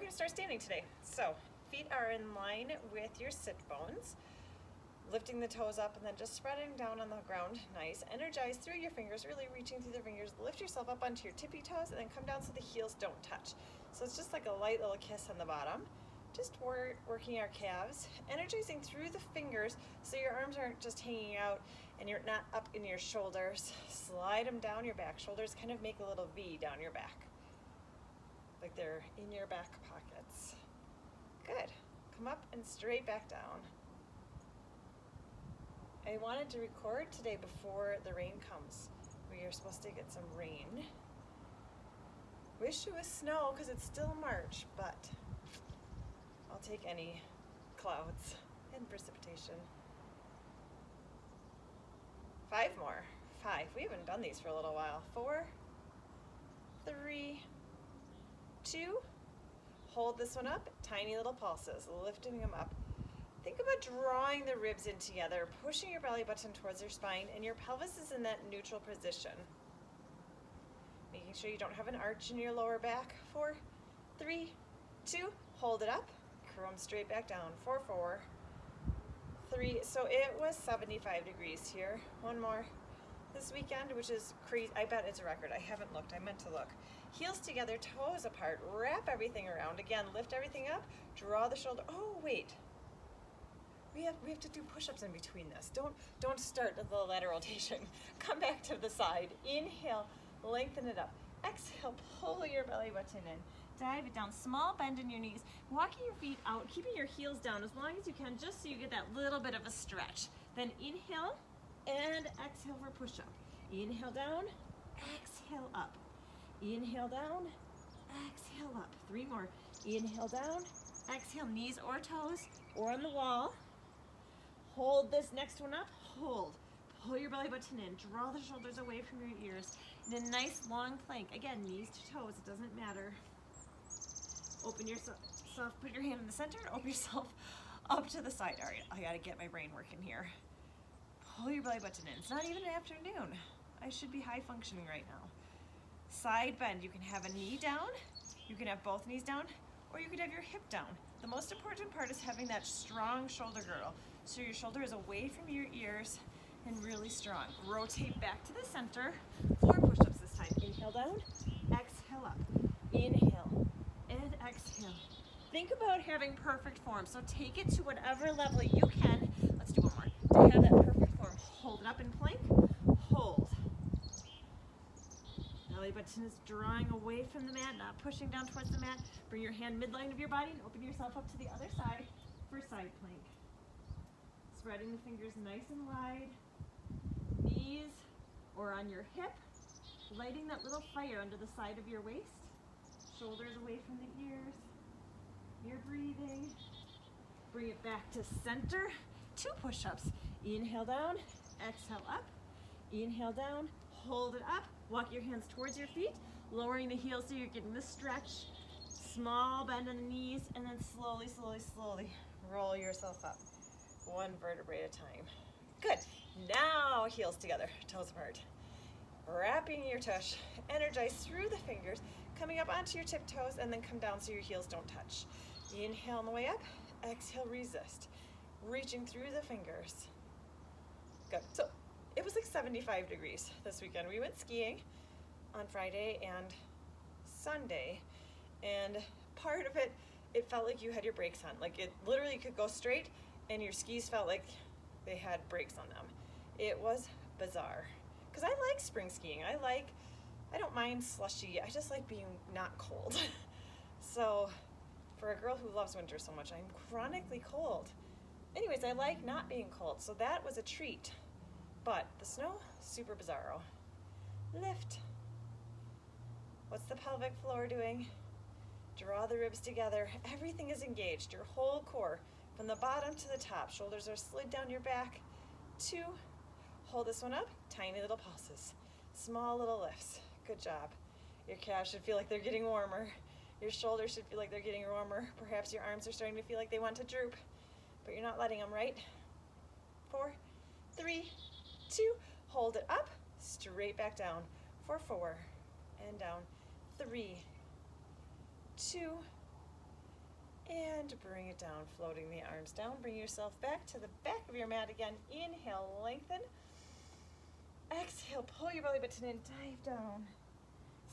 going to start standing today. So feet are in line with your sit bones. Lifting the toes up and then just spreading down on the ground. Nice. Energize through your fingers, really reaching through the fingers. Lift yourself up onto your tippy toes and then come down so the heels don't touch. So it's just like a light little kiss on the bottom. Just working our calves, energizing through the fingers so your arms aren't just hanging out and you're not up in your shoulders. Slide them down your back. Shoulders kind of make a little V down your back, like they're in your back pockets. Good. Come up and straight back down. I wanted to record today before the rain comes. We are supposed to get some rain. Wish it was snow because it's still March, but I'll take any clouds and precipitation. 5 more. 5. We haven't done these for a little while. 4, 3, 2. Hold this one up. Tiny little pulses, lifting them up. Think about drawing the ribs in together, pushing your belly button towards your spine, and your pelvis is in that neutral position. Making sure you don't have an arch in your lower back. 4, 3, 2. Hold it up. Curl them straight back down. 4, 4, 3. So it was 75 degrees here. One more this weekend, which is crazy. I bet it's a record. I haven't looked. I meant to look. Heels together, toes apart. Wrap everything around. Again, lift everything up. Draw the shoulder. Oh, wait. We have to do push-ups in between this. Don't start the lateral rotation. Come back to the side. Inhale, lengthen it up. Exhale, pull your belly button in. Dive it down. Small bend in your knees. Walking your feet out, keeping your heels down as long as you can, just so you get that little bit of a stretch. Then inhale and exhale for push-up. Inhale down, exhale up. Inhale down, exhale up. 3 more. Inhale down, exhale, knees or toes or on the wall. Hold this next one up, hold. Pull your belly button in, draw the shoulders away from your ears. In a nice long plank, again, knees to toes, it doesn't matter. Open yourself, put your hand in the center, and open yourself up to the side. All right, I gotta get my brain working here. Pull your belly button in. It's not even an afternoon. I should be high functioning right now. Side bend, you can have a knee down, you can have both knees down, or you could have your hip down. The most important part is having that strong shoulder girdle. So your shoulder is away from your ears and really strong. Rotate back to the center. 4 push-ups this time. Inhale down, exhale up. Inhale and exhale. Think about having perfect form. So take it to whatever level you can. Let's do one more. To have that perfect form. Hold it up in plank. Hold. Belly button is drawing away from the mat, not pushing down towards the mat. Bring your hand midline of your body and open yourself up to the other side for side plank. Spreading the fingers nice and wide. Knees or on your hip. Lighting that little fire under the side of your waist. Shoulders away from the ears. You're breathing. Bring it back to center. 2 push-ups. Inhale down, exhale up. Inhale down, hold it up. Walk your hands towards your feet, lowering the heels so you're getting the stretch. Small bend in the knees, and then slowly, slowly, slowly roll yourself up. 1 vertebrae at a time. Good. Now heels together, toes apart. Wrapping your tush. Energize through the fingers, coming up onto your tiptoes, and then come down so your heels don't touch. Inhale on the way up. Exhale, resist. Reaching through the fingers. Good. So it was like 75 degrees this weekend. We went skiing on Friday and Sunday, and part of it, it felt like you had your brakes on. Like it literally could go straight, and your skis felt like they had brakes on them. It was bizarre. Because I like spring skiing. I don't mind slushy. I just like being not cold. So for a girl who loves winter so much, I'm chronically cold. Anyways, I like not being cold. So that was a treat. But the snow, super bizarro. Lift. What's the pelvic floor doing? Draw the ribs together. Everything is engaged. Your whole core, from the bottom to the top. Shoulders are slid down your back. 2. Hold this one up. Tiny little pulses. Small little lifts. Good job. Your calves should feel like they're getting warmer. Your shoulders should feel like they're getting warmer. Perhaps your arms are starting to feel like they want to droop, but you're not letting them, right? 4, 3, 2. Hold it up. Straight back down. For 4. And down. 3, 2, And bring it down, floating the arms down. Bring yourself back to the back of your mat again. Inhale, lengthen. Exhale, pull your belly button in, dive down.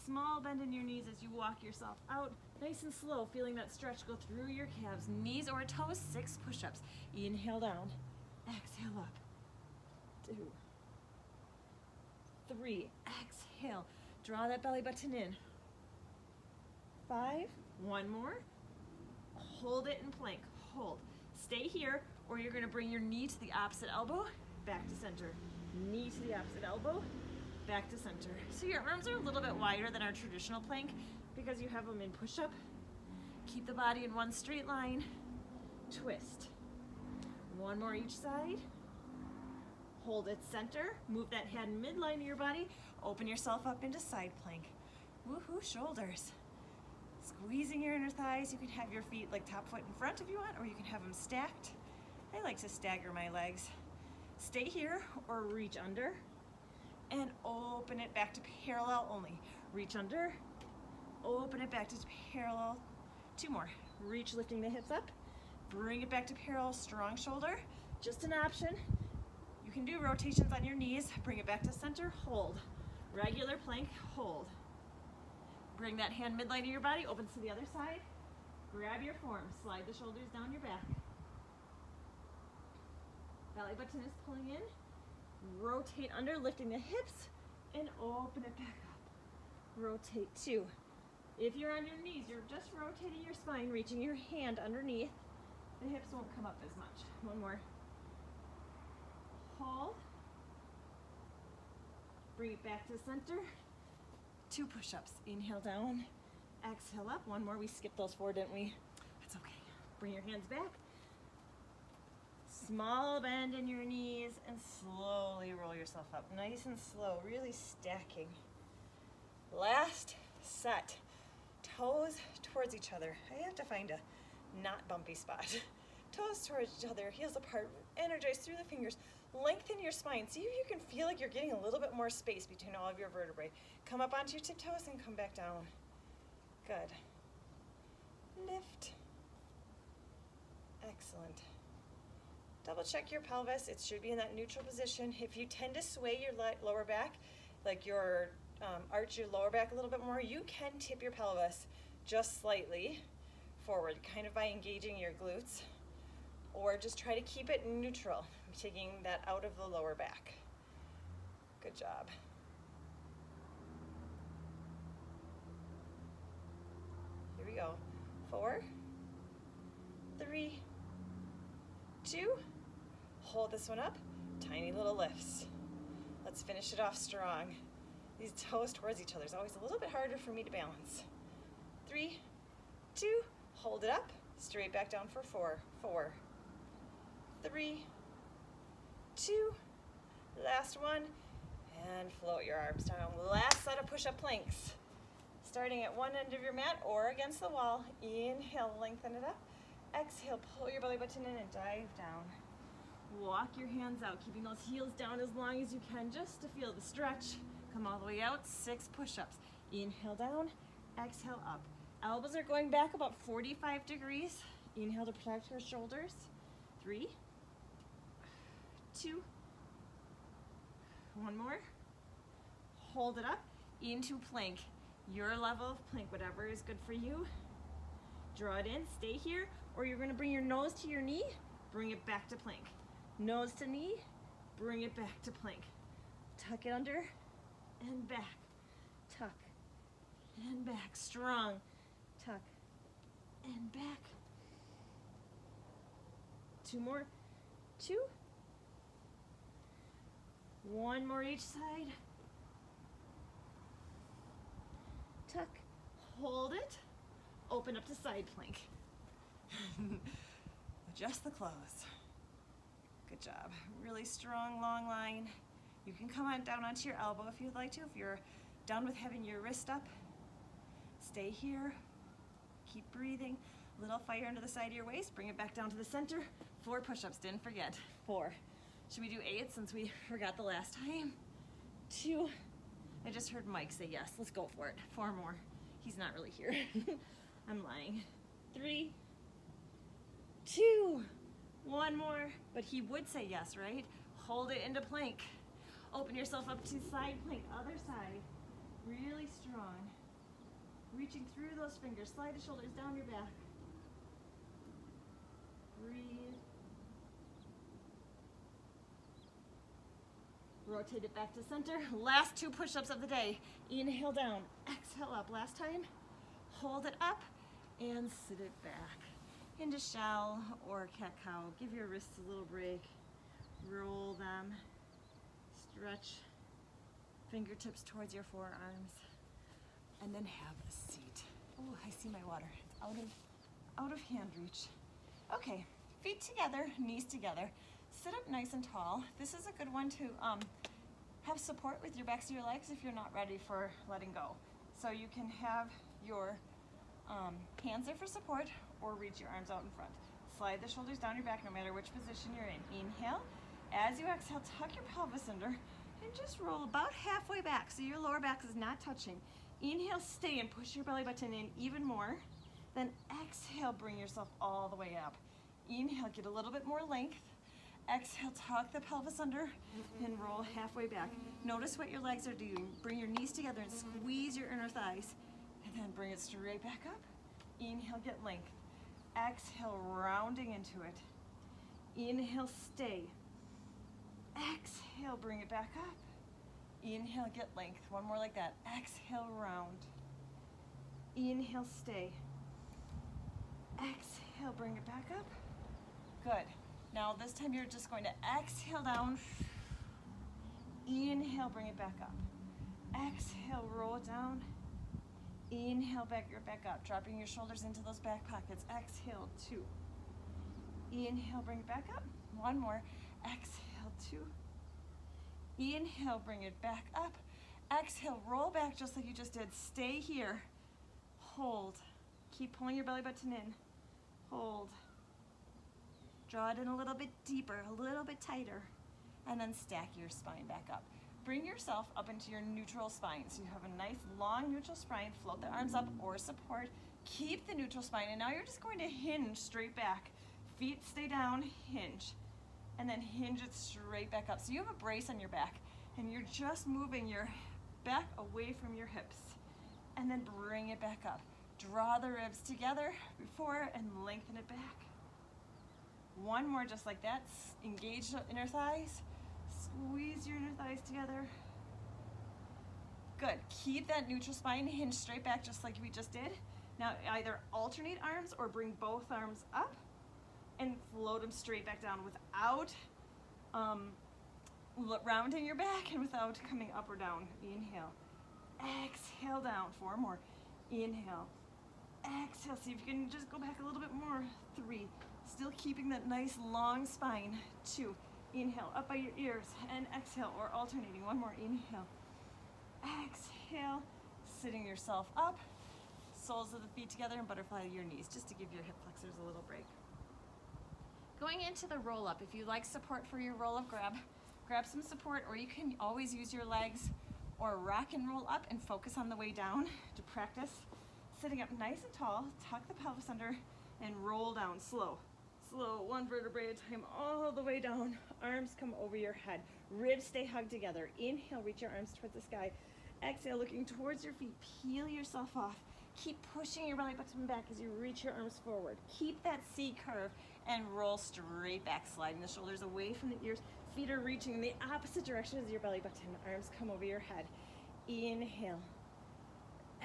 Small bend in your knees as you walk yourself out. Nice and slow, feeling that stretch go through your calves, knees or toes. 6 push-ups. Inhale down, exhale up. 2, 3, exhale. Draw that belly button in. 5, 1 more. Hold it in plank, hold. Stay here, or you're gonna bring your knee to the opposite elbow, back to center. Knee to the opposite elbow, back to center. So your arms are a little bit wider than our traditional plank because you have them in push-up. Keep the body in one straight line, twist. 1 more each side. Hold it center, move that hand midline of your body, open yourself up into side plank. Woohoo, shoulders. Squeezing your inner thighs. You can have your feet like top foot in front if you want, or you can have them stacked. I like to stagger my legs. Stay here or reach under and open it back to parallel only. Reach under, open it back to parallel. 2 more. Reach, lifting the hips up. Bring it back to parallel, strong shoulder. Just an option. You can do rotations on your knees. Bring it back to center, hold. Regular plank, hold. Bring that hand midline of your body, opens to the other side. Grab your form, slide the shoulders down your back. Belly button is pulling in. Rotate under, lifting the hips, and open it back up. Rotate 2. If you're on your knees, you're just rotating your spine, reaching your hand underneath. The hips won't come up as much. 1 more. Hold. Bring it back to center. 2 push-ups. Inhale down, exhale up. 1 more. We skipped those 4, didn't we? That's okay. Bring your hands back. Small bend in your knees and slowly roll yourself up. Nice and slow, really stacking. Last set. Toes towards each other. I have to find a not bumpy spot. Toes towards each other, heels apart. Energize through the fingers. Lengthen your spine. See if you can feel like you're getting a little bit more space between all of your vertebrae. Come up onto your tiptoes and come back down. Good. Lift. Excellent. Double check your pelvis. It should be in that neutral position. If you tend to sway your lower back, like your arch your lower back a little bit more, you can tip your pelvis just slightly forward, kind of by engaging your glutes, or just try to keep it neutral, taking that out of the lower back. Good job. Here we go. 4, 3, 2. Hold this one up. Tiny little lifts. Let's finish it off strong. These toes towards each other is always a little bit harder for me to balance. 3, 2. Hold it up. Straight back down for 4. 4, 3, 2. Last one. And float your arms down. Last set of push-up planks. Starting at one end of your mat or against the wall. Inhale, lengthen it up. Exhale, pull your belly button in and dive down. Walk your hands out, keeping those heels down as long as you can, just to feel the stretch. Come all the way out, 6 push-ups. Inhale down, exhale up. Elbows are going back about 45 degrees. Inhale to protect your shoulders. 3, 2, 1 more. Hold it up into plank. Your level of plank, whatever is good for you. Draw it in, stay here, or you're gonna bring your nose to your knee, bring it back to plank. Nose to knee, bring it back to plank. Tuck it under and back. Tuck and back. Strong. Tuck and back. 2 more. 2. 1 more each side. Tuck. Hold it. Open up to side plank. Adjust the clothes. Good job. Really strong, long line. You can come on down onto your elbow if you'd like to. If you're done with having your wrist up, stay here. Keep breathing. Little fire under the side of your waist. Bring it back down to the center. 4 push-ups, didn't forget. 4. Should we do 8 since we forgot the last time? 2. I just heard Mike say yes. Let's go for it. 4 more. He's not really here. I'm lying. 3, 2. One more, but he would say yes, right? Hold it into plank. Open yourself up to side plank, other side. Really strong. Reaching through those fingers, slide the shoulders down your back. Breathe. Rotate it back to center. Last 2 push-ups of the day. Inhale down, exhale up. Last time, hold it up and sit it back. Into shell or cat-cow. Give your wrists a little break. Roll them. Stretch fingertips towards your forearms. And then have a seat. Oh, I see my water. It's out of hand reach. Okay, feet together, knees together. Sit up nice and tall. This is a good one to have support with your backs of your legs if you're not ready for letting go. So you can have your hands there for support or reach your arms out in front. Slide the shoulders down your back no matter which position you're in. Inhale. As you exhale, tuck your pelvis under and just roll about halfway back so your lower back is not touching. Inhale, stay and push your belly button in even more. Then exhale, bring yourself all the way up. Inhale, get a little bit more length. Exhale, tuck the pelvis under and roll halfway back. Notice what your legs are doing. Bring your knees together and squeeze your inner thighs. And then bring it straight back up. Inhale, get length. Exhale, rounding into it. Inhale, stay. Exhale, bring it back up. Inhale, get length. One more like that. Exhale, round. Inhale, stay. Exhale, bring it back up. Good. Now this time you're just going to exhale down. Inhale, bring it back up. Exhale, roll it down. Inhale, back up. Dropping your shoulders into those back pockets. Exhale, 2. Inhale, bring it back up. One more. Exhale, 2. Inhale, bring it back up. Exhale, roll back just like you just did. Stay here. Hold. Keep pulling your belly button in. Hold. Draw it in a little bit deeper, a little bit tighter, and then stack your spine back up. Bring yourself up into your neutral spine. So you have a nice long neutral spine. Float the arms up or support. Keep the neutral spine, and now you're just going to hinge straight back. Feet stay down, hinge. And then hinge it straight back up. So you have a brace on your back, and you're just moving your back away from your hips. And then bring it back up. Draw the ribs together before and lengthen it back. One more just like that. Engage the inner thighs. Squeeze your inner thighs together. Good. Keep that neutral spine hinged straight back just like we just did. Now either alternate arms or bring both arms up and float them straight back down without rounding your back and without coming up or down. Inhale. Exhale down. 4 more. Inhale. Exhale. See if you can just go back a little bit more. 3. Still keeping that nice long spine. 2. Inhale, up by your ears, and exhale, or alternating. 1 more. Inhale. Exhale. Sitting yourself up. Soles of the feet together and butterfly your knees, just to give your hip flexors a little break. Going into the roll-up, if you like support for your roll-up, grab some support, or you can always use your legs or rock and roll up and focus on the way down to practice. Sitting up nice and tall, tuck the pelvis under, and roll down slow. Slow, 1 vertebrae at a time, all the way down. Arms come over your head. Ribs stay hugged together. Inhale, reach your arms towards the sky. Exhale, looking towards your feet. Peel yourself off. Keep pushing your belly button back as you reach your arms forward. Keep that C curve and roll straight back, sliding the shoulders away from the ears. Feet are reaching in the opposite direction as your belly button. Arms come over your head. Inhale.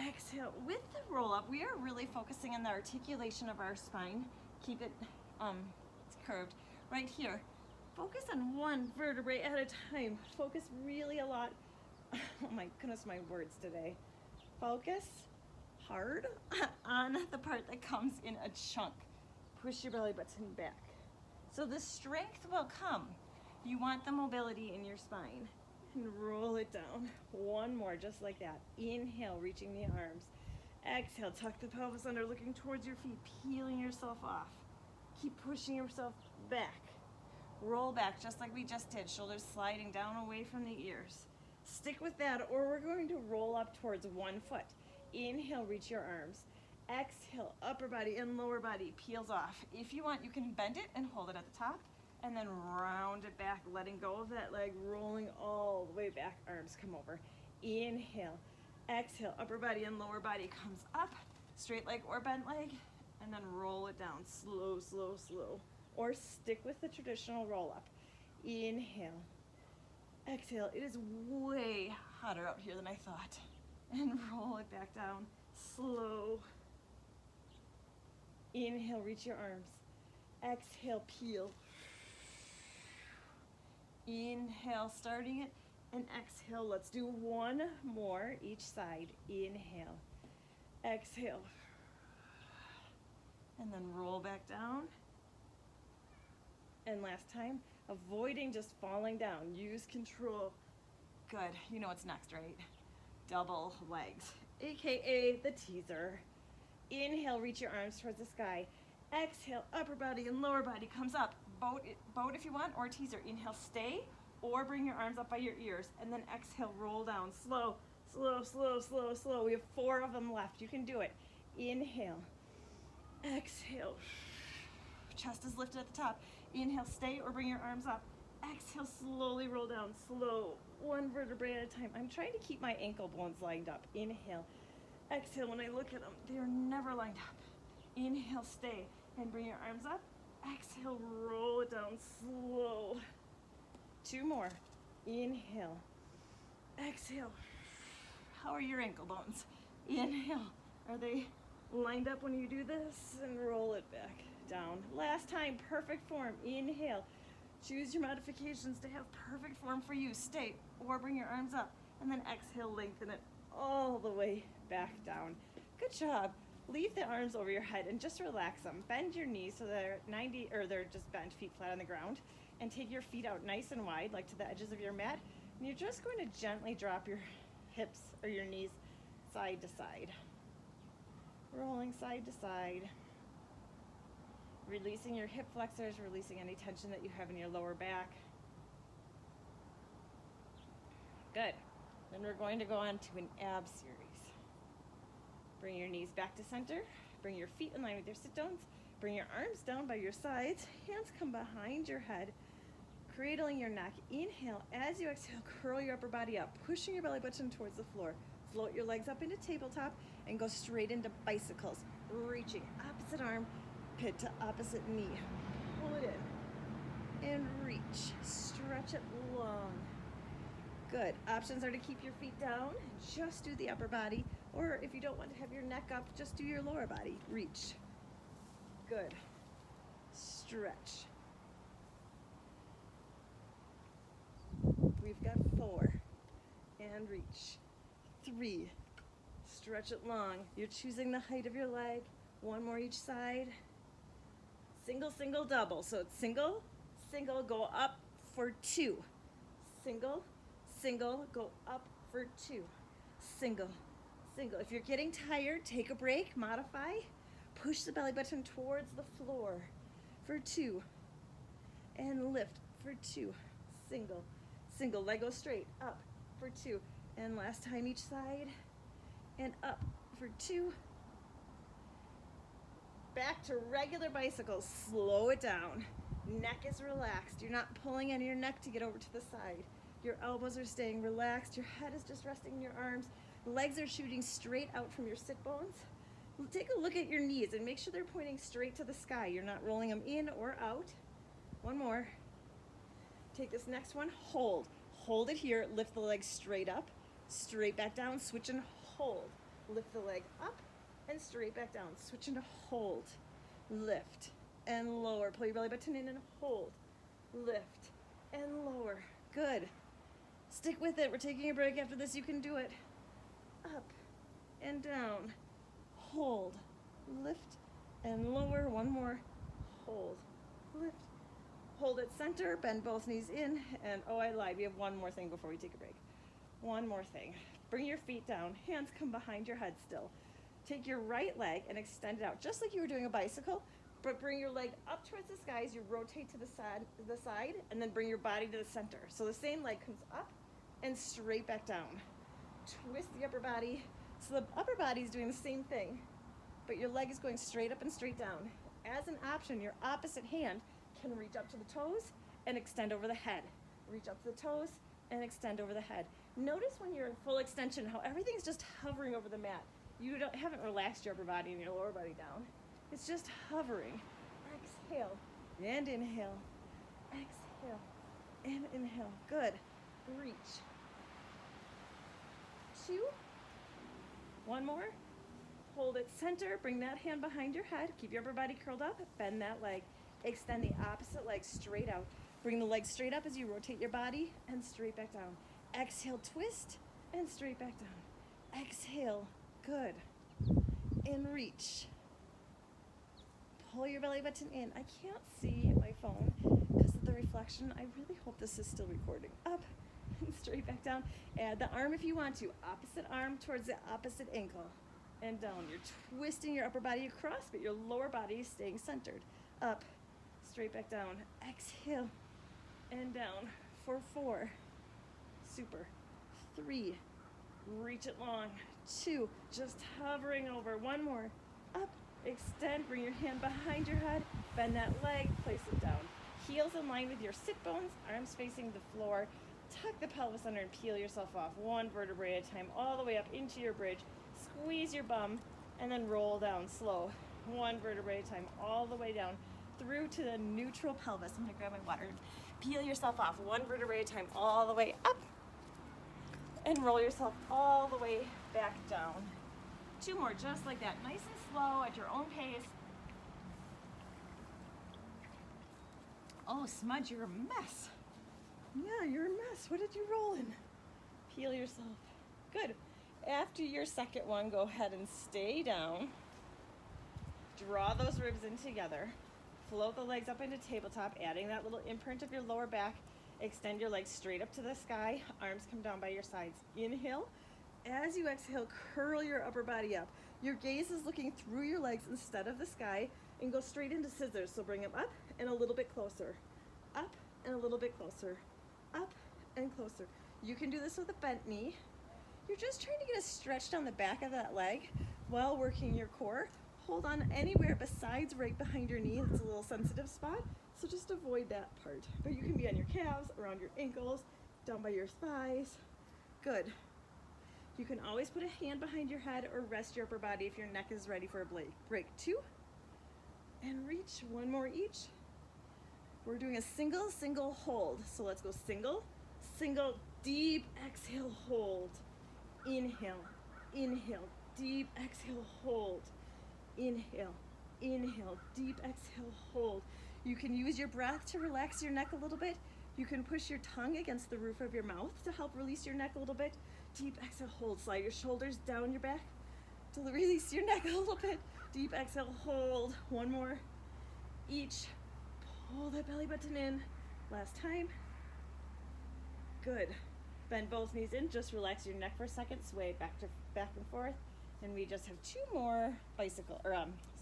Exhale. With the roll up, we are really focusing on the articulation of our spine. Keep it it's curved. Right here. Focus on 1 vertebrae at a time. Focus really a lot. Oh my goodness, my words today. Focus hard on the part that comes in a chunk. Push your belly button back. So the strength will come. You want the mobility in your spine. And roll it down. 1 more, just like that. Inhale, reaching the arms. Exhale, tuck the pelvis under, looking towards your feet, peeling yourself off. Keep pushing yourself back. Roll back, just like we just did. Shoulders sliding down away from the ears. Stick with that, or we're going to roll up towards 1 foot. Inhale, reach your arms. Exhale, upper body and lower body peels off. If you want, you can bend it and hold it at the top, and then round it back, letting go of that leg, rolling all the way back, arms come over. Inhale, exhale, upper body and lower body comes up, straight leg or bent leg, and then roll it down, slow, slow, slow. Or stick with the traditional roll up. Inhale, exhale. It is way hotter out here than I thought. And roll it back down, slow. Inhale, reach your arms. Exhale, peel. Inhale, starting it, and exhale. Let's do one more each side. Inhale, exhale, and then roll back down. And last time, avoiding just falling down. Use control. Good. You know what's next, right? Double legs, AKA the teaser. Inhale, reach your arms towards the sky. Exhale, upper body and lower body comes up. Boat if you want, or teaser. Inhale, stay, or bring your arms up by your ears. And then exhale, roll down. Slow, slow, slow, slow, slow. We have 4 of them left. You can do it. Inhale, exhale. Chest is lifted at the top. Inhale, stay, or bring your arms up. Exhale, slowly roll down. Slow, 1 vertebrae at a time. I'm trying to keep my ankle bones lined up. Inhale, exhale. When I look at them, they're never lined up. Inhale, stay, and bring your arms up. Exhale, roll it down, slow. 2 more. Inhale, exhale. How are your ankle bones? Inhale. Are they lined up when you do this? And roll it back down. Last time, perfect form. Inhale. Choose your modifications to have perfect form for you. Stay, or bring your arms up. And then exhale, lengthen it all the way back down. Good job. Leave the arms over your head and just relax them. Bend your knees so they're they're just bent, feet flat on the ground. And take your feet out nice and wide, like to the edges of your mat. And you're just going to gently drop your hips or your knees side to side. Rolling side to side. Releasing your hip flexors, releasing any tension that you have in your lower back. Good. Then we're going to go on to an ab series. Bring your knees back to center. Bring your feet in line with your sit-downs. Bring your arms down by your sides. Hands come behind your head, cradling your neck. Inhale. As you exhale, curl your upper body up, pushing your belly button towards the floor. Float your legs up into tabletop and go straight into bicycles. Reaching opposite arm, pit to opposite knee. Pull it in and reach. Stretch it long. Good. Options are to keep your feet down, just do the upper body, or if you don't want to have your neck up, just do your lower body. Reach. Good. Stretch. We've got 4. And reach. 3. Stretch it long. You're choosing the height of your leg. 1 more each side. Single, single, double. So it's single, single, go up for 2. Single, single, go up for 2. Single, single. If you're getting tired, take a break, modify. Push the belly button towards the floor for 2. And lift for 2. Single, single. Leg goes straight, up for 2. And last time each side. And up for 2. Back to regular bicycles. Slow it down. Neck is relaxed. You're not pulling in your neck to get over to the side. Your elbows are staying relaxed. Your head is just resting in your arms. Legs are shooting straight out from your sit bones. Take a look at your knees and make sure they're pointing straight to the sky. You're not rolling them in or out. 1 more. Take this next one. Hold. Hold it here. Lift the leg straight up. Straight back down. Switch and hold. Lift the leg up and straight back down. Switch and hold. Lift and lower. Pull your belly button in and hold. Lift and lower. Good. Stick with it. We're taking a break after this. You can do it. Up and down. Hold. Lift and lower. 1 more. Hold. Lift. Hold at center. Bend both knees in. And oh, I lied. We have 1 more thing before we take a break. 1 more thing. Bring your feet down. Hands come behind your head still. Take your right leg and extend it out, just like you were doing a bicycle, but bring your leg up towards the sky as you rotate to the side, and then bring your body to the center. So the same leg comes up and straight back down. Twist the upper body. So the upper body is doing the same thing, but your leg is going straight up and straight down. As an option, your opposite hand can reach up to the toes and extend over the head. Reach up to the toes and extend over the head. Notice when you're in full extension how everything's just hovering over the mat. You haven't relaxed your upper body and your lower body down. It's just hovering. Exhale and inhale. Exhale and inhale. Good. Reach. 2. One more. Hold it center. Bring that hand behind your head. Keep your upper body curled up. Bend that leg. Extend the opposite leg straight out. Bring the leg straight up as you rotate your body and straight back down. Exhale, twist, and straight back down. Exhale. Good. And reach. Pull your belly button in. I can't see my phone because of the reflection. I really hope this is still recording. Up and straight back down. Add the arm if you want to. Opposite arm towards the opposite ankle. And down. You're twisting your upper body across, but your lower body is staying centered. Up, straight back down. Exhale and down for 4. Super. 3. Reach it long. 2. Just hovering over. 1 more. Up. Extend. Bring your hand behind your head. Bend that leg. Place it down. Heels in line with your sit bones. Arms facing the floor. Tuck the pelvis under and peel yourself off. 1 vertebrae at a time. All the way up into your bridge. Squeeze your bum and then roll down slow. 1 vertebrae at a time. All the way down through to the neutral pelvis. I'm going to grab my water. Peel yourself off. 1 vertebrae at a time. All the way up. And roll yourself all the way back down. 2 more, just like that. Nice and slow at your own pace. Oh, Smudge, you're a mess. Yeah, you're a mess. What did you roll in? Peel yourself. Good. After your second one, go ahead and stay down. Draw those ribs in together. Float the legs up into tabletop, adding that little imprint of your lower back. Extend your legs straight up to the sky. Arms come down by your sides. Inhale. As you exhale, curl your upper body up. Your gaze is looking through your legs instead of the sky, and go straight into scissors. So bring them up and a little bit closer. Up and a little bit closer. Up and closer. You can do this with a bent knee. You're just trying to get a stretch down the back of that leg while working your core. Hold on anywhere besides right behind your knee. It's a little sensitive spot, so just avoid that part. But you can be on your calves, around your ankles, down by your thighs. Good. You can always put a hand behind your head or rest your upper body if your neck is ready for a break. 2. And reach. 1 more each. We're doing a single hold. So let's go single, deep exhale, hold. Inhale, inhale, deep exhale, hold. Inhale, inhale, deep exhale, hold. You can use your breath to relax your neck a little bit. You can push your tongue against the roof of your mouth to help release your neck a little bit. Deep exhale, hold. Slide your shoulders down your back to release your neck a little bit. Deep exhale, hold. 1 more each. Pull that belly button in. Last time. Good. Bend both knees in. Just relax your neck for a second. Sway back and forth. And we just have 2 more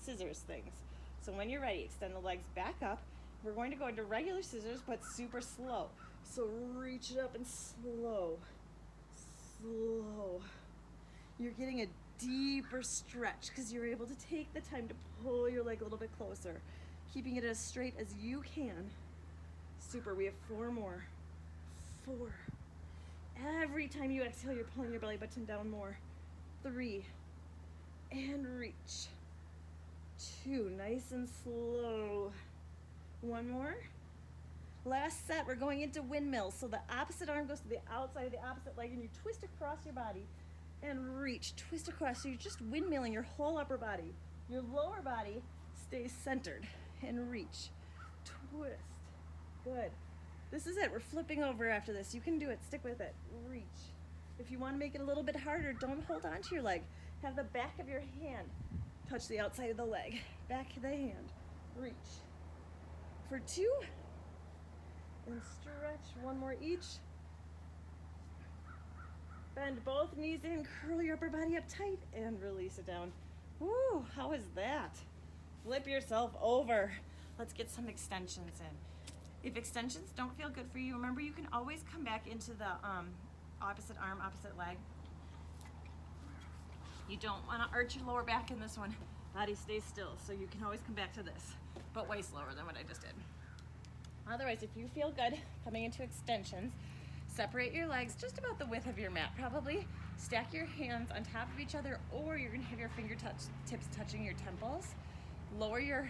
scissors things. So when you're ready, extend the legs back up. We're going to go into regular scissors, but super slow. So reach it up and slow. Slow. You're getting a deeper stretch because you're able to take the time to pull your leg a little bit closer, keeping it as straight as you can. Super. We have 4 more. 4. Every time you exhale, you're pulling your belly button down more. 3. And reach. 2. Nice and slow. 1 more. Last set, we're going into windmills. So the opposite arm goes to the outside of the opposite leg and you twist across your body and reach. Twist across. So you're just windmilling your whole upper body. Your lower body stays centered and reach. Twist. Good. This is it. We're flipping over after this. You can do it. Stick with it. Reach. If you want to make it a little bit harder, don't hold on to your leg. Have the back of your hand touch the outside of the leg. Back of the hand. Reach. For 2. And stretch. 1 more each. Bend both knees in. Curl your upper body up tight and release it down. Woo, how is that? Flip yourself over. Let's get some extensions in. If extensions don't feel good for you, remember you can always come back into the opposite arm, opposite leg. You don't want to arch your lower back in this one. Body stays still, so you can always come back to this, but way slower than what I just did. Otherwise, if you feel good coming into extensions, separate your legs just about the width of your mat, probably. Stack your hands on top of each other, or you're gonna have your fingertips touching your temples. Lower your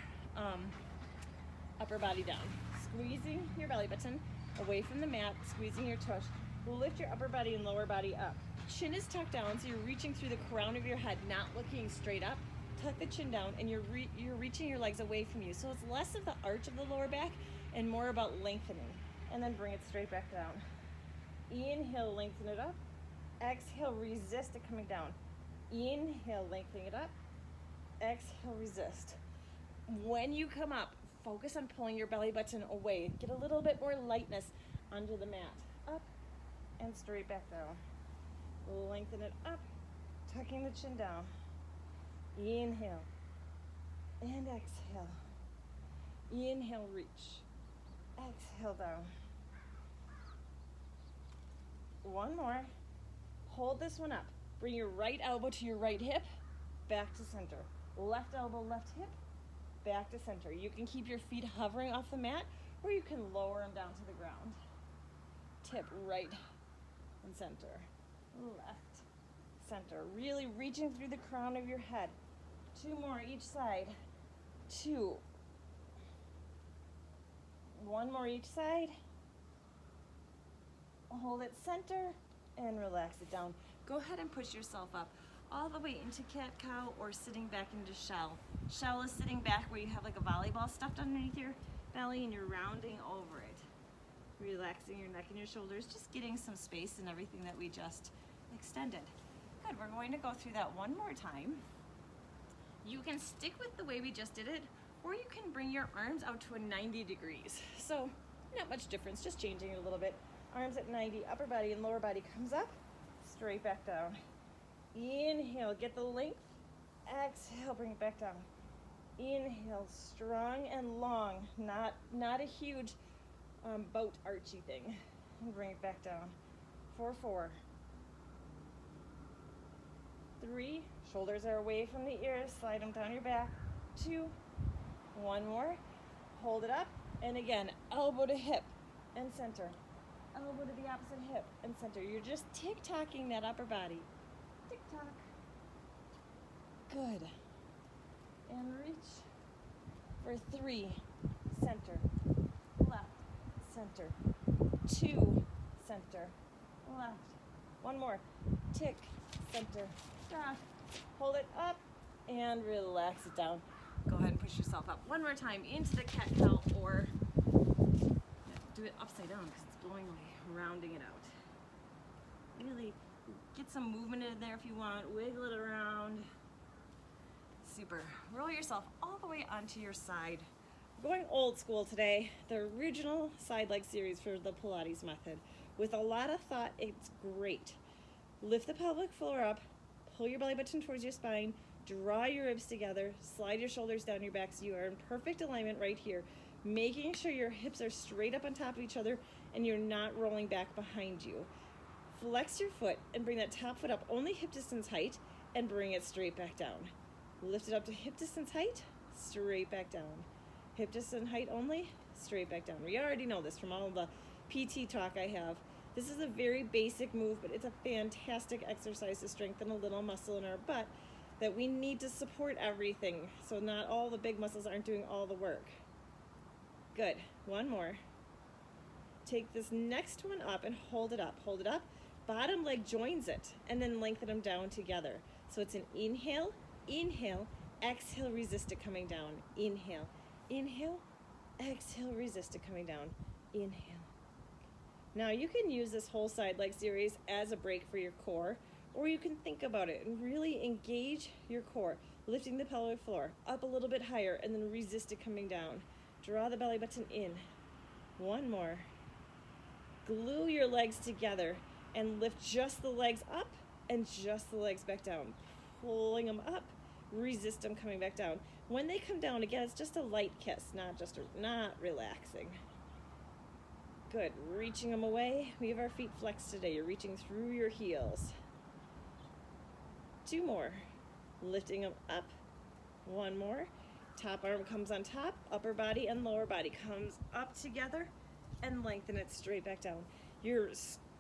upper body down, squeezing your belly button away from the mat, squeezing your tush. Lift your upper body and lower body up. Chin is tucked down, so you're reaching through the crown of your head, not looking straight up. Tuck the chin down, and you're reaching your legs away from you. So it's less of the arch of the lower back and more about lengthening. And then bring it straight back down. Inhale, lengthen it up. Exhale, resist it coming down. Inhale, lengthen it up. Exhale, resist. When you come up, focus on pulling your belly button away. Get a little bit more lightness under the mat. Up and straight back down. Lengthen it up, tucking the chin down. Inhale and exhale. Inhale, reach. Exhale, down. One more. Hold this one up. Bring your right elbow to your right hip, back to center. Left elbow, left hip, back to center. You can keep your feet hovering off the mat, or you can lower them down to the ground. Tip right and center. Left, center. Really reaching through the crown of your head. Two more each side. Two. One more each side. Hold it center and relax it down. Go ahead and push yourself up all the way into cat-cow or sitting back into shell. Shell is sitting back where you have like a volleyball stuffed underneath your belly and you're rounding over it. Relaxing your neck and your shoulders, just getting some space in everything that we just extended. Good, we're going to go through that one more time. You can stick with the way we just did it, or you can bring your arms out to a 90 degrees. So not much difference, just changing it a little bit. Arms at 90, upper body and lower body comes up, straight back down. Inhale, get the length. Exhale, bring it back down. Inhale, strong and long, not a huge boat archy thing. And bring it back down. 4, 4. 3, shoulders are away from the ears, slide them down your back. 2, one more. Hold it up, and again, elbow to hip and center. Elbow to the opposite hip and center. You're just tick-tocking that upper body. Tick-tock. Good. And reach for 3, center, left, center, 2, center, left. One more. Tick, center, stop. Hold it up and relax it down. Go ahead and push yourself up one more time into the cat-cow, or do it upside down because it's blowing away, rounding it out. Really get some movement in there if you want. Wiggle it around. Super. Roll yourself all the way onto your side. We're going old school today. The original side leg series for the Pilates method. With a lot of thought, it's great. Lift the pelvic floor up, pull your belly button towards your spine, draw your ribs together, slide your shoulders down your back so you are in perfect alignment right here, making sure your hips are straight up on top of each other and you're not rolling back behind you. Flex your foot and bring that top foot up only hip distance height and bring it straight back down. Lift it up to hip distance height, straight back down. Hip distance height only, straight back down. We already know this from all the PT talk I have. This is a very basic move, but it's a fantastic exercise to strengthen a little muscle in our butt that we need to support everything. So not all the big muscles aren't doing all the work. Good, one more. Take this next one up and hold it up. Hold it up, bottom leg joins it, and then lengthen them down together. So it's an inhale, inhale, exhale, resist it coming down. Inhale, inhale, exhale, resist it coming down. Inhale. Now you can use this whole side leg series as a break for your core, or you can think about it and really engage your core, lifting the pelvic floor up a little bit higher and then resist it coming down. Draw the belly button in. One more. Glue your legs together and lift just the legs up and just the legs back down. Pulling them up, resist them coming back down. When they come down, again, it's just a light kiss, not relaxing. Good, reaching them away. We have our feet flexed today. You're reaching through your heels. 2 more. Lifting them up One more. Top arm comes on top, upper body and lower body comes up together, and lengthen it straight back down. You're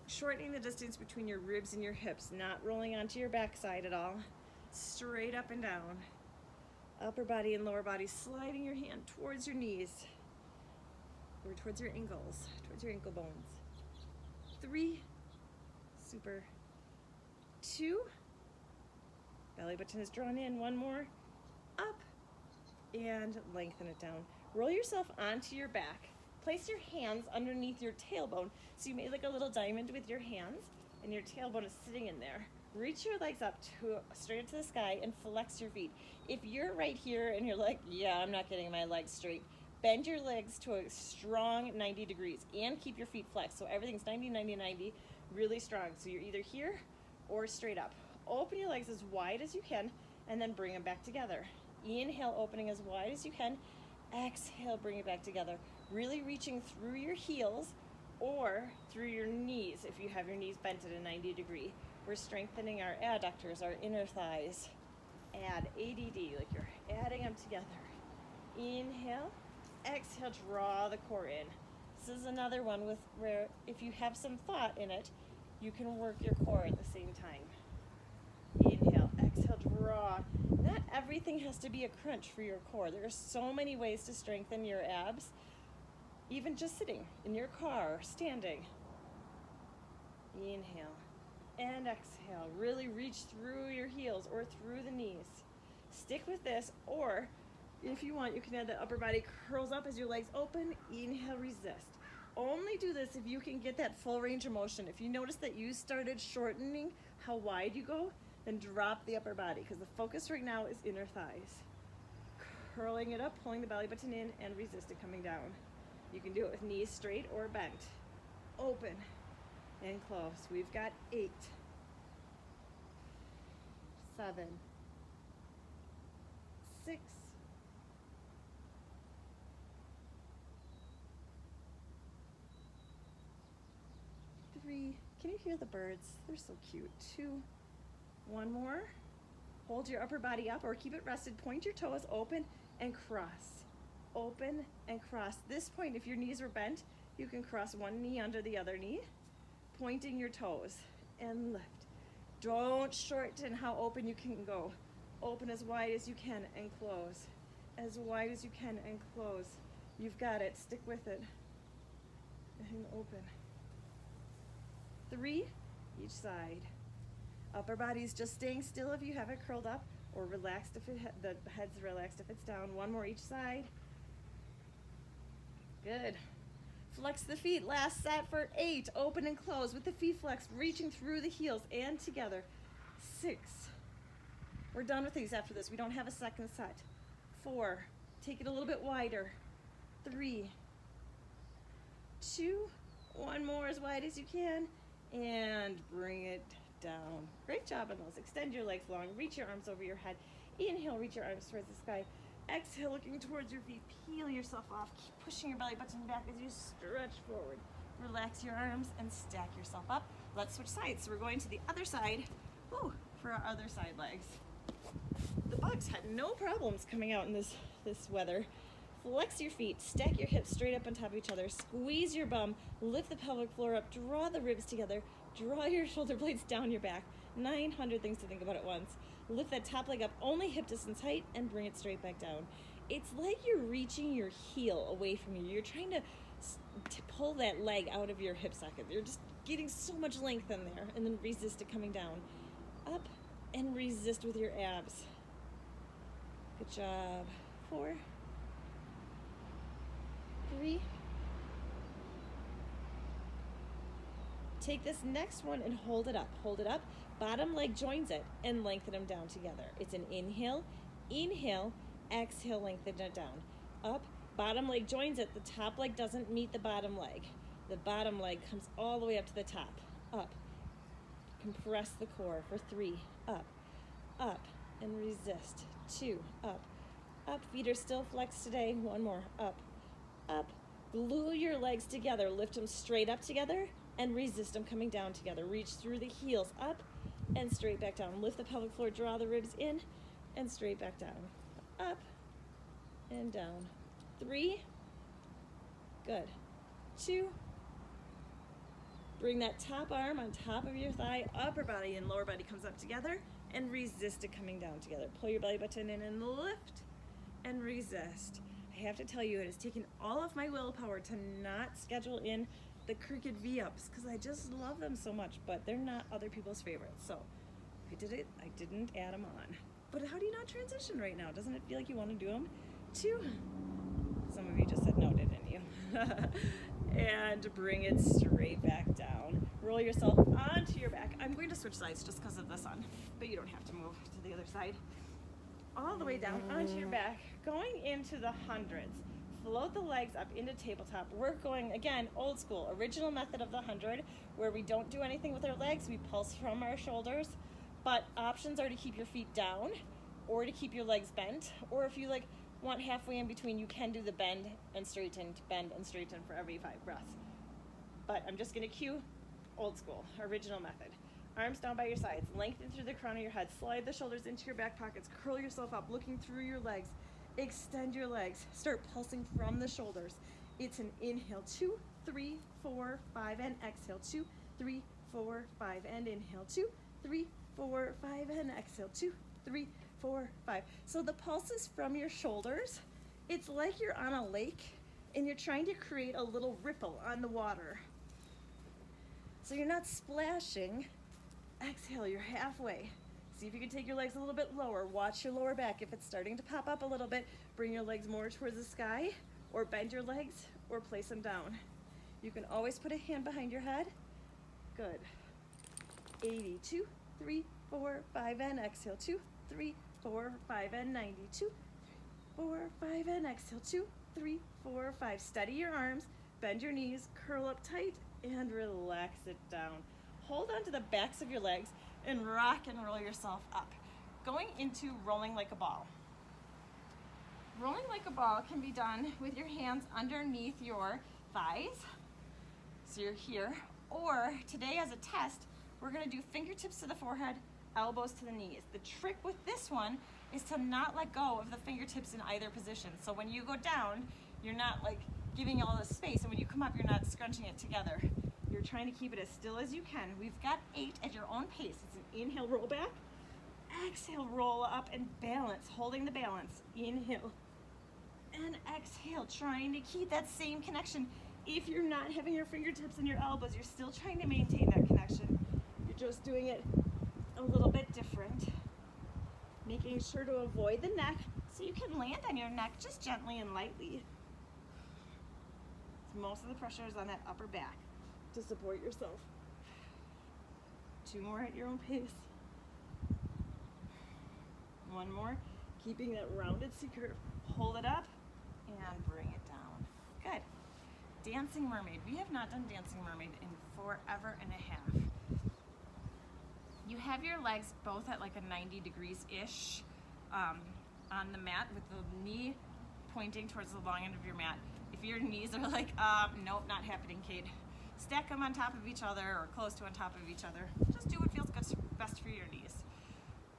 shortening the distance between your ribs and your hips, not rolling onto your backside at all. Straight up and down. Upper body and lower body, sliding your hand towards your knees, or towards your ankles, towards your ankle bones. 3, super. 2, belly button is drawn in. One more, up, and lengthen it down. Roll yourself onto your back. Place your hands underneath your tailbone. So you made like a little diamond with your hands, and your tailbone is sitting in there. Reach your legs up to straight up to the sky and flex your feet. If you're right here and you're like, yeah, I'm not getting my legs straight, bend your legs to a strong 90 degrees and keep your feet flexed. So everything's 90, 90, 90, really strong. So you're either here or straight up. Open your legs as wide as you can and then bring them back together. Inhale, opening as wide as you can. Exhale, bring it back together. Really reaching through your heels or through your knees if you have your knees bent at a 90 degree. We're strengthening our adductors, our inner thighs. Add ADD, like you're adding them together. Inhale, exhale, draw the core in. This is another one where if you have some thought in it, you can work your core at the same time. Inhale, exhale, draw. Not everything has to be a crunch for your core. There are so many ways to strengthen your abs, even just sitting in your car, standing. Inhale and exhale. Really reach through your heels or through the knees. Stick with this, or if you want, you can add the upper body curls up as your legs open. Inhale, resist. Only do this if you can get that full range of motion. If you notice that you started shortening how wide you go, then drop the upper body, because the focus right now is inner thighs. Curling it up, pulling the belly button in, and resist it coming down. You can do it with knees straight or bent. Open and close. We've got 8, 7, 6, 3. Can you hear the birds? They're so cute. 2. One more. Hold your upper body up or keep it rested. Point your toes, open and cross. Open and cross. This point, if your knees are bent, you can cross one knee under the other knee, pointing your toes, and lift. Don't shorten how open you can go. Open as wide as you can and close. As wide as you can and close. You've got it. Stick with it. And open. 3, each side. Upper body's just staying still if you have it curled up, or relaxed if the head's relaxed if it's down. One more each side. Good. Flex the feet. Last set for 8. Open and close with the feet flexed, reaching through the heels and together. 6. We're done with these after this. We don't have a second set. 4. Take it a little bit wider. 3, 2. One more as wide as you can, and bring it down. Great job on those. Extend your legs long. Reach your arms over your head. Inhale, reach your arms towards the sky. Exhale, looking towards your feet. Peel yourself off. Keep pushing your belly button back as you stretch forward. Relax your arms and stack yourself up. Let's switch sides. So we're going to the other side for our other side legs. The bugs had no problems coming out in this weather. Flex your feet, stack your hips straight up on top of each other, squeeze your bum, lift the pelvic floor up, draw the ribs together, draw your shoulder blades down your back. 900 things to think about at once. Lift that top leg up only hip distance height and bring it straight back down. It's like you're reaching your heel away from you. You're trying to pull that leg out of your hip socket. You're just getting so much length in there, and then resist it coming down. Up and resist with your abs. Good job. 4, 3. Take this next one and hold it up. Hold it up. Bottom leg joins it and lengthen them down together. It's an inhale, inhale, exhale, lengthen it down. Up, bottom leg joins it. The top leg doesn't meet the bottom leg. The bottom leg comes all the way up to the top. Up. Compress the core for 3. Up, up, and resist. 2, up, up. Feet are still flexed today. One more. Up, up. Glue your legs together. Lift them straight up together and resist them coming down together. Reach through the heels up and straight back down. Lift the pelvic floor, draw the ribs in and straight back down. up and down. 3, good. 2, bring that top arm on top of your thigh, upper body and lower body comes up together, and resist it coming down together. Pull your belly button in and lift and resist. I have to tell you, it has taken all of my willpower to not schedule in the crooked V-ups because I just love them so much, but they're not other people's favorites. So I did it, I didn't add them on. But how do you not transition right now? Doesn't it feel like you want to do them? 2, some of you just said no, didn't you? And bring it straight back down. Roll yourself onto your back. I'm going to switch sides just because of the sun, but you don't have to move to the other side. All the way down onto your back, going into the hundreds. Float the legs up into tabletop. We're going, again, old school, original method of the 100, where we don't do anything with our legs. We pulse from our shoulders, but options are to keep your feet down or to keep your legs bent, or if you want halfway in between, you can do the bend and straighten for every 5 breaths. But I'm just gonna cue old school, original method. Arms down by your sides, lengthen through the crown of your head, slide the shoulders into your back pockets, curl yourself up, looking through your legs, extend your legs, start pulsing from the shoulders. It's an inhale, 2, 3, 4, 5, and exhale, 2, 3, 4, 5, and inhale, 2, 3, 4, 5, and exhale, 2, 3, 4, 5. So the pulse is from your shoulders. It's like you're on a lake and you're trying to create a little ripple on the water. So you're not splashing. Exhale, you're halfway. See if you can take your legs a little bit lower. Watch your lower back. If it's starting to pop up a little bit, bring your legs more towards the sky, or bend your legs, or place them down. You can always put a hand behind your head. Good. 80, 2, 3, 4, 5, and exhale, 2, 3, 4, 5, and 90, 2, 4, 5, and exhale, 2, 3, 4, 5. Steady your arms, bend your knees, curl up tight, and relax it down. Hold on to the backs of your legs and rock and roll yourself up. Going into rolling like a ball. Rolling like a ball can be done with your hands underneath your thighs. So you're here. Or today as a test, we're gonna do fingertips to the forehead, elbows to the knees. The trick with this one is to not let go of the fingertips in either position. So when you go down, you're not giving all this space, and when you come up, you're not scrunching it together. You're trying to keep it as still as you can. We've got 8 at your own pace. It's an inhale, roll back. Exhale, roll up and balance, holding the balance. Inhale and exhale, trying to keep that same connection. If you're not having your fingertips and your elbows, you're still trying to maintain that connection. You're just doing it a little bit different. Making sure to avoid the neck so you can land on your neck just gently and lightly. Most of the pressure is on that upper back to support yourself. 2 more at your own pace. 1 more, keeping that rounded C curve. Hold it up and bring it down. Good. Dancing Mermaid. We have not done Dancing Mermaid in forever and a half. You have your legs both at a 90 degrees-ish on the mat with the knee pointing towards the long end of your mat. If your knees are nope, not happening, Kate. Stack them on top of each other or close to on top of each other. Just do what feels good, best for your knees.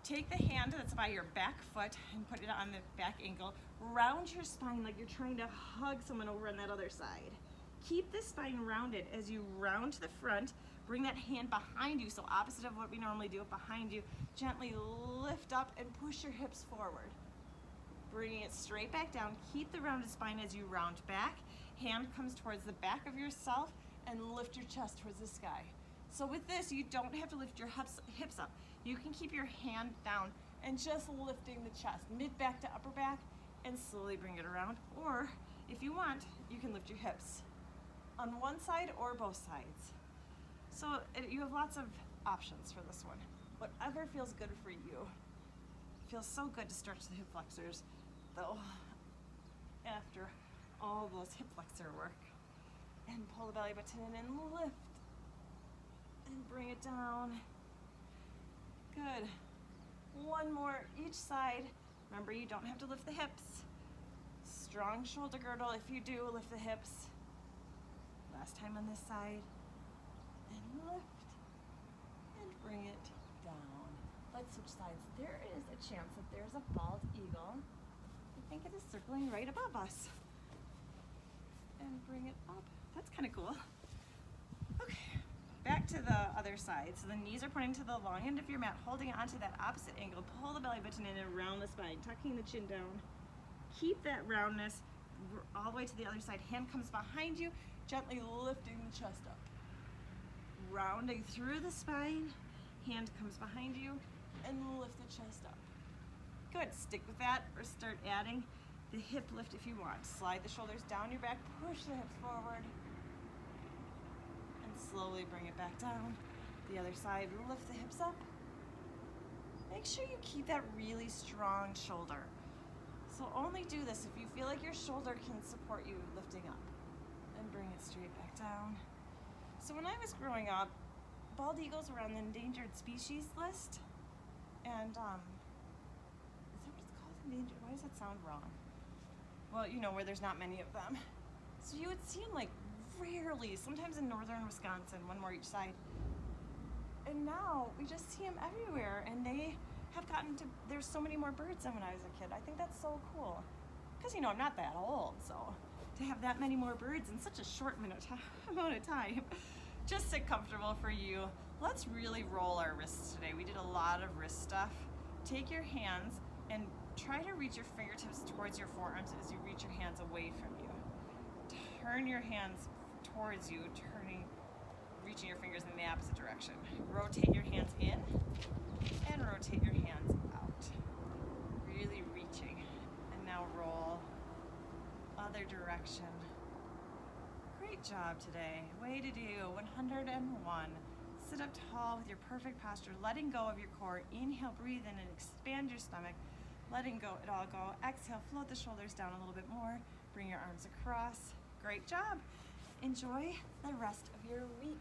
Take the hand that's by your back foot and put it on the back ankle. Round your spine like you're trying to hug someone over on that other side. Keep the spine rounded as you round to the front. Bring that hand behind you, so opposite of what we normally do, behind you. Gently lift up and push your hips forward. Bringing it straight back down. Keep the rounded spine as you round back. Hand comes towards the back of yourself and lift your chest towards the sky. So with this, you don't have to lift your hips up. You can keep your hand down and just lifting the chest, mid back to upper back, and slowly bring it around. Or if you want, you can lift your hips on one side or both sides. So you have lots of options for this one. Whatever feels good for you. It feels so good to stretch the hip flexors, though, after all those hip flexor work. And pull the belly button in and lift. And bring it down. Good. 1 more each side. Remember, you don't have to lift the hips. Strong shoulder girdle. If you do, lift the hips. Last time on this side. And lift. And bring it down. Let's switch sides. There is a chance that there's a bald eagle and get it circling right above us. And bring it up. That's kind of cool. Okay, back to the other side. So the knees are pointing to the long end of your mat, holding onto that opposite angle. Pull the belly button in and around the spine, tucking the chin down. Keep that roundness all the way to the other side. Hand comes behind you, gently lifting the chest up. Rounding through the spine, hand comes behind you, and lift the chest up. Good, stick with that or start adding the hip lift if you want. Slide the shoulders down your back, push the hips forward, and slowly bring it back down. The other side, lift the hips up. Make sure you keep that really strong shoulder. So only do this if you feel like your shoulder can support you lifting up. And bring it straight back down. So when I was growing up, bald eagles were on the endangered species list. And, is that what it's called? Endangered? Why does that sound wrong? Well, you know, where there's not many of them. So you would see them like rarely, sometimes in northern Wisconsin, one more each side. And now we just see them everywhere, and they have gotten to, there's so many more birds than when I was a kid. I think that's so cool. Because, you know, I'm not that old, so to have that many more birds in such a short amount of time. Just sit comfortable for you. Let's really roll our wrists today. We did a lot of wrist stuff. Take your hands and try to reach your fingertips towards your forearms as you reach your hands away from you. Turn your hands towards you, reaching your fingers in the opposite direction. Rotate your hands in and rotate your hands out. Really reaching. And now roll other direction. Great job today. Way to do. 101. Sit up tall with your perfect posture, letting go of your core. Inhale, breathe in and expand your stomach. Letting go, it all go. Exhale, float the shoulders down a little bit more. Bring your arms across. Great job. Enjoy the rest of your week.